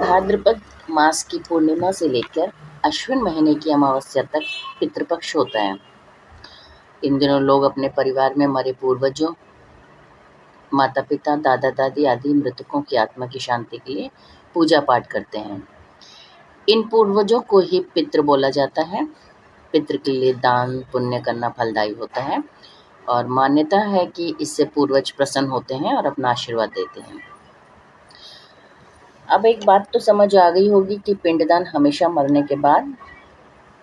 भाद्रपद मास की पूर्णिमा से लेकर अश्विन महीने की अमावस्या तक पितृपक्ष होता है। इन दिनों लोग अपने परिवार में मरे पूर्वजों, माता पिता, दादा दादी आदि मृतकों की आत्मा की शांति के लिए पूजा पाठ करते हैं। इन पूर्वजों को ही पितृ बोला जाता है। पितृ के लिए दान पुण्य करना फलदायी होता है और मान्यता है कि इससे पूर्वज प्रसन्न होते हैं और अपना आशीर्वाद देते हैं। अब एक बात तो समझ आ गई होगी कि पिंडदान हमेशा मरने के बाद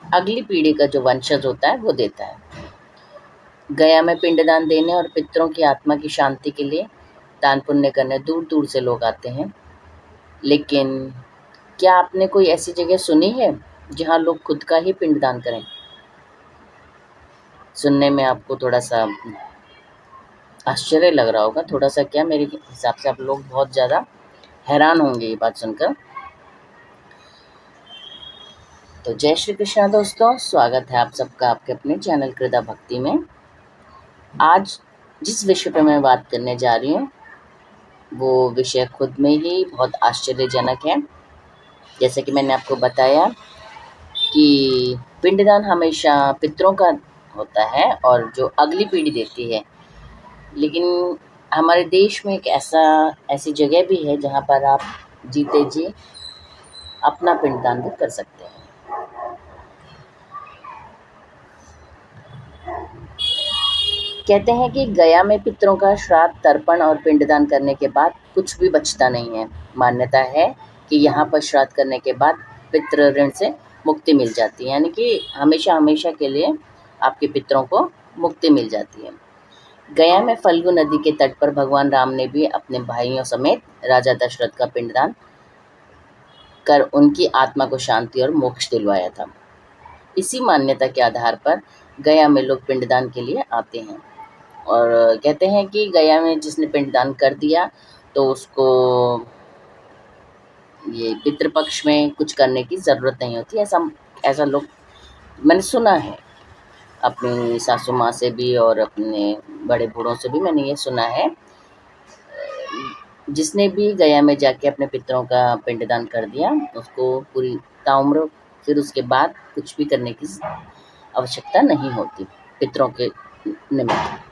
अगली पीढ़ी का जो वंशज होता है वो देता है। गया में पिंडदान देने और पितरों की आत्मा की शांति के लिए दान पुण्य करने दूर दूर से लोग आते हैं। लेकिन क्या आपने कोई ऐसी जगह सुनी है जहाँ लोग खुद का ही पिंडदान करें? सुनने में आपको थोड़ा सा आश्चर्य लग रहा होगा, थोड़ा सा क्या, मेरे हिसाब से आप लोग बहुत ज़्यादा हैरान होंगे ये बात सुनकर। तो जय श्री कृष्णा दोस्तों, स्वागत है आप सबका आपके अपने चैनल कृदा भक्ति में। आज जिस विषय पर मैं बात करने जा रही हूँ वो विषय खुद में ही बहुत आश्चर्यजनक है। जैसे कि मैंने आपको बताया कि पिंडदान हमेशा पितरों का होता है और जो अगली पीढ़ी देती है। लेकिन हमारे देश में एक ऐसी जगह भी है जहाँ पर आप जीते जी अपना पिंडदान भी कर सकते हैं। कहते हैं कि गया में पितरों का श्राद्ध, तर्पण और पिंडदान करने के बाद कुछ भी बचता नहीं है। मान्यता है कि यहाँ पर श्राद्ध करने के बाद पितृ ऋण से मुक्ति मिल जाती है, यानी कि हमेशा हमेशा के लिए आपके पितरों को मुक्ति मिल जाती है। गया में फल्गु नदी के तट पर भगवान राम ने भी अपने भाइयों समेत राजा दशरथ का पिंडदान कर उनकी आत्मा को शांति और मोक्ष दिलवाया था। इसी मान्यता के आधार पर गया में लोग पिंडदान के लिए आते हैं और कहते हैं कि गया में जिसने पिंडदान कर दिया तो उसको ये पितृपक्ष में कुछ करने की ज़रूरत नहीं होती। ऐसा लोग मैंने सुना है, अपनी सासू माँ से भी और अपने बड़े बूढ़ों से भी मैंने ये सुना है। जिसने भी गया में जाके अपने पितरों का पिंडदान कर दिया उसको पूरी ताउम्र फिर उसके बाद कुछ भी करने की आवश्यकता नहीं होती पितरों के निमित्त।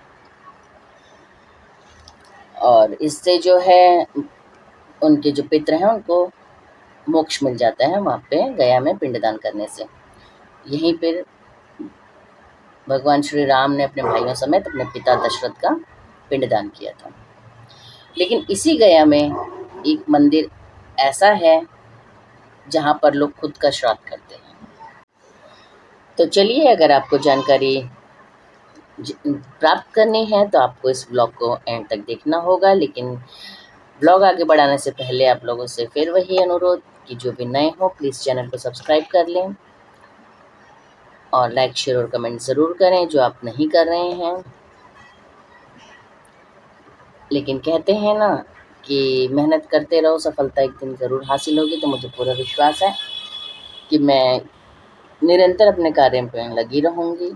और इससे जो है उनके जो पितर हैं उनको मोक्ष मिल जाता है वहाँ पे गया में पिंडदान करने से। यहीं पर भगवान श्री राम ने अपने भाइयों समेत अपने पिता दशरथ का पिंडदान किया था। लेकिन इसी गया में एक मंदिर ऐसा है जहाँ पर लोग खुद का श्राद्ध करते हैं। तो चलिए, अगर आपको जानकारी प्राप्त करनी है तो आपको इस ब्लॉग को एंड तक देखना होगा। लेकिन ब्लॉग आगे बढ़ाने से पहले आप लोगों से फिर वही अनुरोध कि जो भी नए हो प्लीज़ चैनल को सब्सक्राइब कर लें और लाइक शेयर और कमेंट ज़रूर करें जो आप नहीं कर रहे हैं। लेकिन कहते हैं ना कि मेहनत करते रहो, सफलता एक दिन ज़रूर हासिल होगी। तो मुझे पूरा विश्वास है कि मैं निरंतर अपने कार्य में लगी रहूँगी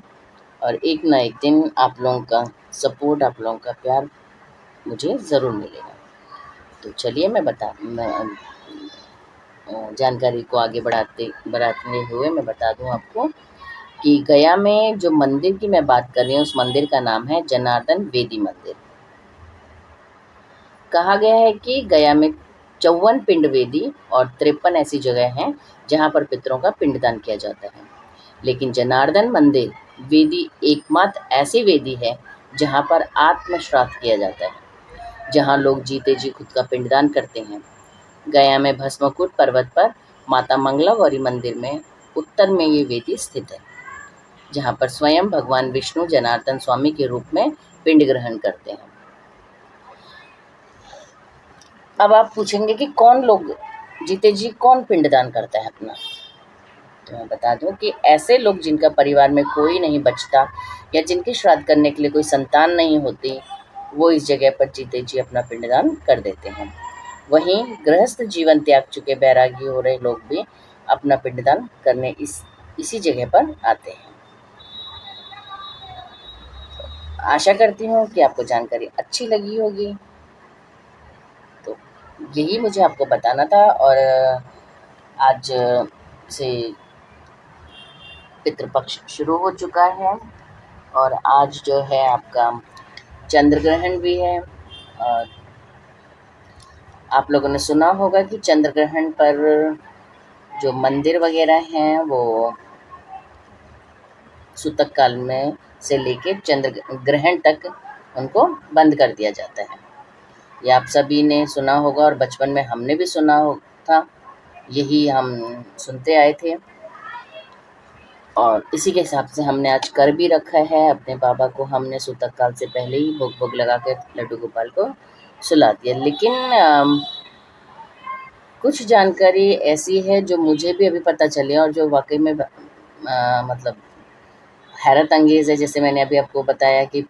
और एक ना एक दिन आप लोगों का सपोर्ट, आप लोगों का प्यार मुझे ज़रूर मिलेगा। तो चलिए मैं जानकारी को आगे बढ़ाते हुए मैं बता दूं आपको कि गया में जो मंदिर की मैं बात कर रही हूँ उस मंदिर का नाम है जनार्दन वेदी मंदिर। कहा गया है कि गया में 54 पिंड वेदी और 53 ऐसी जगह हैं जहाँ पर पितरों का पिंडदान किया जाता है। लेकिन जनार्दन मंदिर वेदी एकमात्र ऐसी वेदी है जहाँ पर आत्म श्राद्ध किया जाता है, जहाँ लोग जीते जी खुद का पिंडदान करते हैं। गया में भस्मकुट पर्वत पर माता मंगला गौरी मंदिर में उत्तर में ये वेदी स्थित है, जहाँ पर स्वयं भगवान विष्णु जनार्दन स्वामी के रूप में पिंड ग्रहण करते हैं। अब आप पूछेंगे कि कौन लोग जीते जी कौन पिंडदान करता है अपना, तो मैं बता दूं कि ऐसे लोग जिनका परिवार में कोई नहीं बचता या जिनके श्राद्ध करने के लिए कोई संतान नहीं होती, वो इस जगह पर जीते जी अपना पिंडदान कर देते हैं। वहीं गृहस्थ जीवन त्याग चुके बैरागी हो रहे लोग भी अपना पिंडदान करने इसी जगह पर आते हैं। आशा करती हूँ कि आपको जानकारी अच्छी लगी होगी। तो यही मुझे आपको बताना था। और आज से पितृपक्ष शुरू हो चुका है और आज जो है आपका चंद्र ग्रहण भी है। और आप लोगों ने सुना होगा कि चंद्र ग्रहण पर जो मंदिर वगैरह हैं वो सूतक काल में से लेके चंद्र ग्रहण तक उनको बंद कर दिया जाता है। ये आप सभी ने सुना होगा और बचपन में हमने भी सुना हो था। यही हम सुनते आए थे और इसी के हिसाब से हमने आज कर भी रखा है। अपने बाबा को हमने सूतक काल से पहले ही भोग भोग लगा के लड्डू गोपाल को सुला दिया। लेकिन कुछ जानकारी ऐसी है जो मुझे भी अभी पता चली और जो वाक़ई में मतलब हैरत अंगेज़ है। जैसे मैंने अभी आपको बताया कि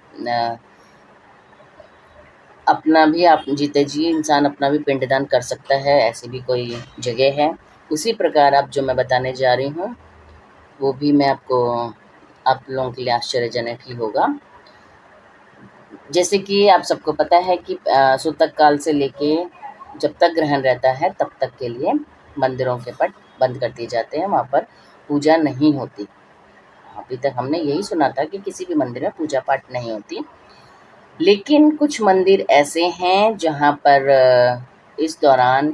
अपना भी आप जीते जी इंसान अपना भी पिंडदान कर सकता है, ऐसी भी कोई जगह है। उसी प्रकार अब जो मैं बताने जा रही हूँ, वो भी मैं आपको आप लोगों के लिए आश्चर्यजनक ही होगा। जैसे कि आप सबको पता है कि सूतक काल से लेके जब तक ग्रहण रहता है तब तक के लिए मंदिरों के पट बंद कर दिए जाते हैं, वहाँ पर पूजा नहीं होती। अभी तक हमने यही सुना था कि किसी भी मंदिर में पूजा पाठ नहीं होती। लेकिन कुछ मंदिर ऐसे हैं जहाँ पर इस दौरान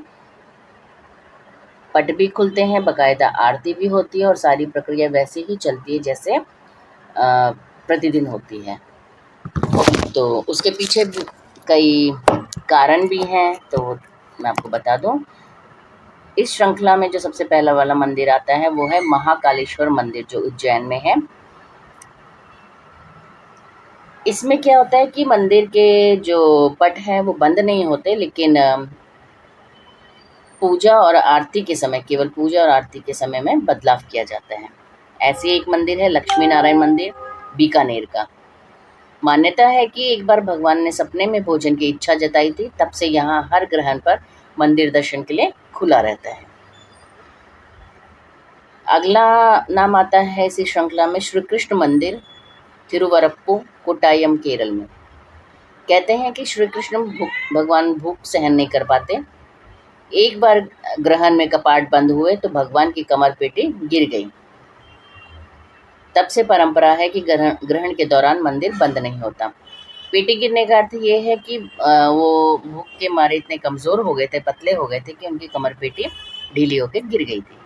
पट भी खुलते हैं, बाकायदा आरती भी होती है और सारी प्रक्रिया वैसे ही चलती है जैसे प्रतिदिन होती है। तो उसके पीछे कई कारण भी हैं, तो मैं आपको बता दूँ। इस श्रृंखला में जो सबसे पहला वाला मंदिर आता है वो है महाकालेश्वर मंदिर, जो उज्जैन में है। इसमें क्या होता है कि मंदिर के जो पट हैं वो बंद नहीं होते, लेकिन पूजा और आरती के समय, केवल पूजा और आरती के समय में बदलाव किया जाता है। ऐसे एक मंदिर है लक्ष्मी नारायण मंदिर, बीकानेर का। मान्यता है कि एक बार भगवान ने सपने में भोजन की इच्छा जताई थी, तब से यहाँ हर ग्रहण पर मंदिर दर्शन के लिए खुला रहता है। अगला नाम आता है इसी श्रृंखला में श्री कृष्ण मंदिर, तिरुवरप्पु, कोट्टायम, केरल में। कहते हैं कि श्री कृष्ण भगवान भूख सहन नहीं कर पाते। एक बार ग्रहण में कपाट बंद हुए तो भगवान की कमर पेटी गिर गई। तब से परंपरा है कि ग्रहण के दौरान मंदिर बंद नहीं होता। पेटी गिरने का अर्थ ये है कि वो भूख के मारे इतने कमज़ोर हो गए थे, पतले हो गए थे कि उनकी कमर पेटी ढीली होकर गिर गई थी।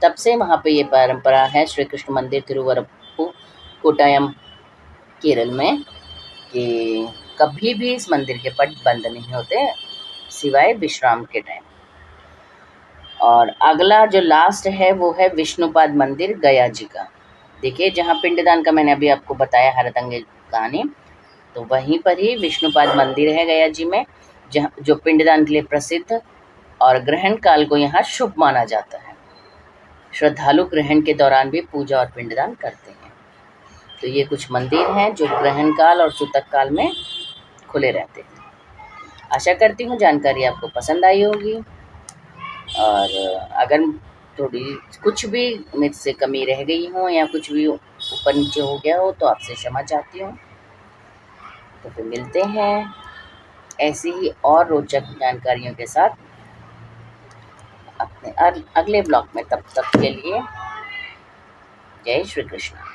तब से वहाँ पे ये परंपरा है श्री कृष्ण मंदिर तिरुवरप्पु, कोट्टायम, केरल में, कि कभी भी इस मंदिर के पट बंद नहीं होते सिवाय विश्राम के टाइम। और अगला जो लास्ट है वो है विष्णुपाद मंदिर, गया जी का। देखिए, जहाँ पिंडदान का मैंने अभी आपको बताया हैरतअंगेज़ कहानी, तो वहीं पर ही विष्णुपाद मंदिर है गया जी में, जहाँ जो पिंडदान के लिए प्रसिद्ध और ग्रहण काल को यहाँ शुभ माना जाता है। श्रद्धालु ग्रहण के दौरान भी पूजा और पिंडदान करते हैं। तो ये कुछ मंदिर हैं जो ग्रहण काल और सूतक काल में खुले रहते हैं। आशा करती हूँ जानकारी आपको पसंद आई होगी और अगर थोड़ी कुछ भी मुझसे कमी रह गई हो या कुछ भी ऊपर नीचे हो गया हो तो आपसे क्षमा चाहती हूँ। तो फिर मिलते हैं ऐसी ही और रोचक जानकारियों के साथ अपने अगले ब्लॉग में। तब तक के लिए जय श्री कृष्ण।